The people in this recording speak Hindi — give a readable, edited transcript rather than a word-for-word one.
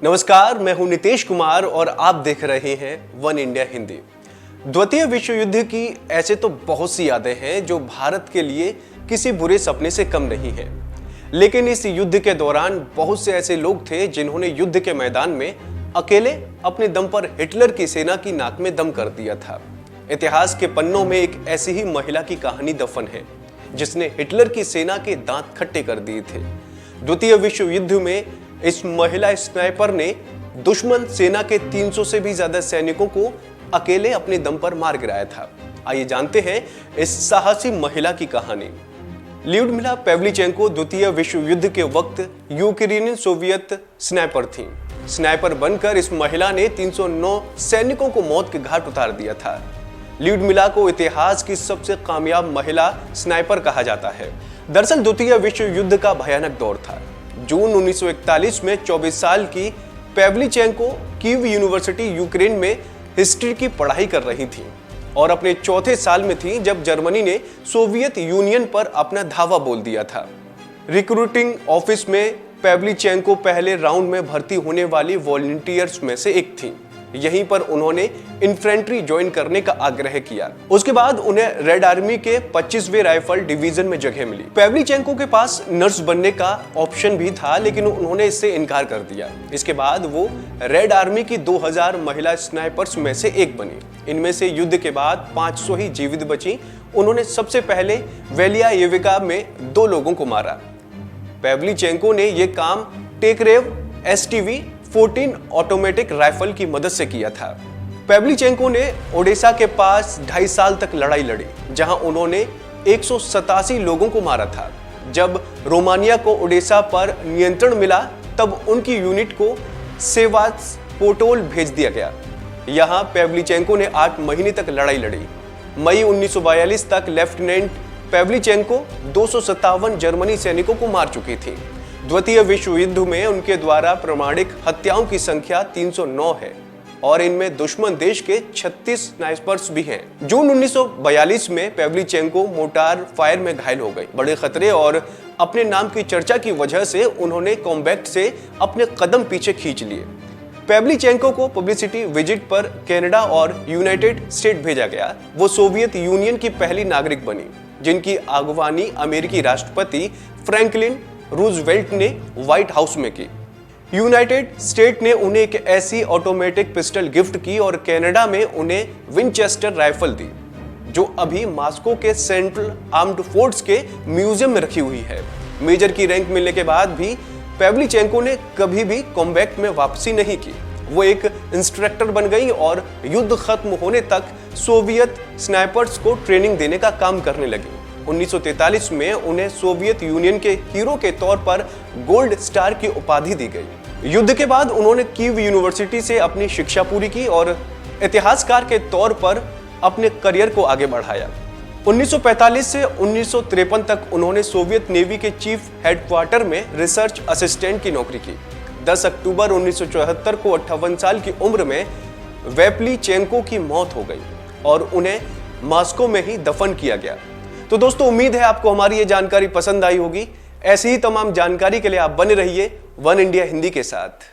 नमस्कार, मैं हूं नितेश कुमार और आप देख रहे हैं वन इंडिया हिंदी। द्वितीय विश्व युद्ध की ऐसे तो बहुत सी यादें हैं जो भारत के लिए किसी बुरे सपने से कम नहीं है। लेकिन इस युद्ध के दौरान बहुत से ऐसे लोग थे जिन्होंने युद्ध के मैदान में अकेले अपने दम पर हिटलर की सेना की नाक में दम कर दिया था। इतिहास के पन्नों में एक ऐसी ही महिला की कहानी दफन है जिसने हिटलर की सेना के दांत खट्टे कर दिए थे। द्वितीय विश्व युद्ध में इस महिला स्नाइपर ने दुश्मन सेना के 300 से भी ज्यादा सैनिकों को अकेले अपने दम पर मार गिराया था। आइए जानते हैं इस साहसी महिला की कहानी। ल्यूडमिला पेवलीचेंको द्वितीय विश्व युद्ध के वक्त यूक्रेनियन सोवियत स्नाइपर थी। स्नाइपर बनकर इस महिला ने 309 सैनिकों को मौत के घाट उतार दिया था। ल्यूडमिला को इतिहास की सबसे कामयाब महिला स्नाइपर कहा जाता है। दरअसल द्वितीय विश्व युद्ध का भयानक दौर था। जून 1941 में 24 साल की पेवलीचेंको कीव यूनिवर्सिटी यूक्रेन में हिस्ट्री की पढ़ाई कर रही थी और अपने चौथे साल में थी जब जर्मनी ने सोवियत यूनियन पर अपना धावा बोल दिया था। रिक्रूटिंग ऑफिस में पेवलीचेंको पहले राउंड में भर्ती होने वाली वॉलंटियर्स में से एक थी। यहीं पर उन्होंने इन्फेंट्री ज्वाइन करने का आग्रह किया। उसके बाद उन्हें रेड आर्मी के 25वें राइफल डिवीजन में जगह मिली। पेवलीचेंको के पास नर्स बनने का ऑप्शन भी था, लेकिन उन्होंने इससे इनकार कर दिया। इसके बाद वो रेड आर्मी की 2000 महिला स्नाइपर्स में से एक बनी। इनमें से युद्ध के बाद 500 ही जीवित बची। उन्होंने सबसे पहले वेलियायेविका में 2 लोगों को मारा। पेवलीचेंको ने यह काम टेकरेव STV 14 ऑटोमेटिक राइफल की मदद से किया था। पेवलीचेंको ने ओडेसा के पास 2.5 साल तक लड़ाई लड़ी, जहां उन्होंने 187 लोगों को मारा था। जब रोमानिया को ओडेसा पर नियंत्रण मिला, तब उनकी यूनिट को सेवास्टोपोल भेज दिया गया। यहां पेवलीचेंको ने 8 महीने तक लड़ाई लड़ी। मई 1942 तक लेफ्टिनेंट पेवलीचेंको 257 जर्मनी सैनिकों को मार चुकी थी। द्वितीय विश्व युद्ध में उनके द्वारा प्रमाणिक हत्याओं की संख्या 309 है और इनमें दुश्मन देश के 36 स्नाइपर्स भी हैं। जून 1942 में पेवलीचेंको मोटार फायर में घायल हो गई। बड़े खतरे और अपने नाम की चर्चा की वजह से उन्होंने कॉम्बैट से अपने कदम पीछे खींच लिए। पेवलीचेंको को पब्लिसिटी विजिट पर कनाडा और यूनाइटेड स्टेट भेजा गया। वो सोवियत यूनियन की पहली नागरिक बनी जिनकी अगवानी अमेरिकी राष्ट्रपति फ्रैंकलिन रूजवेल्ट ने व्हाइट हाउस में की। यूनाइटेड स्टेट ने उन्हें एक ऐसी ऑटोमेटिक पिस्टल गिफ्ट की और कनाडा में उन्हें विंचेस्टर राइफल दी, जो अभी मॉस्को के सेंट्रल आर्म्ड फोर्स के म्यूजियम में रखी हुई है। मेजर की रैंक मिलने के बाद भी पेवलीचेंको ने कभी भी कॉम्बैट में वापसी नहीं की। वो एक इंस्ट्रक्टर बन गई और युद्ध खत्म होने तक सोवियत स्नाइपर्स को ट्रेनिंग देने का काम करने लगी। 1943 में उन्हें सोवियत यूनियन के हीरो के तौर पर गोल्ड स्टार की उपाधि दी गई। युद्ध के बाद उन्होंने कीव यूनिवर्सिटी से अपनी शिक्षा पूरी की और इतिहासकार के तौर पर अपने करियर को आगे बढ़ाया। 1945 से 1953 तक उन्होंने सोवियत नेवी के चीफ हेडक्वार्टर में रिसर्च असिस्टेंट की नौकरी की। 10 अक्टूबर 1974 को 58 साल की उम्र में पेवलीचेंको की मौत हो गई और उन्हें मॉस्को में ही दफन किया गया। तो दोस्तों, उम्मीद है आपको हमारी ये जानकारी पसंद आई होगी। ऐसी ही तमाम जानकारी के लिए आप बने रहिए वन इंडिया हिंदी के साथ।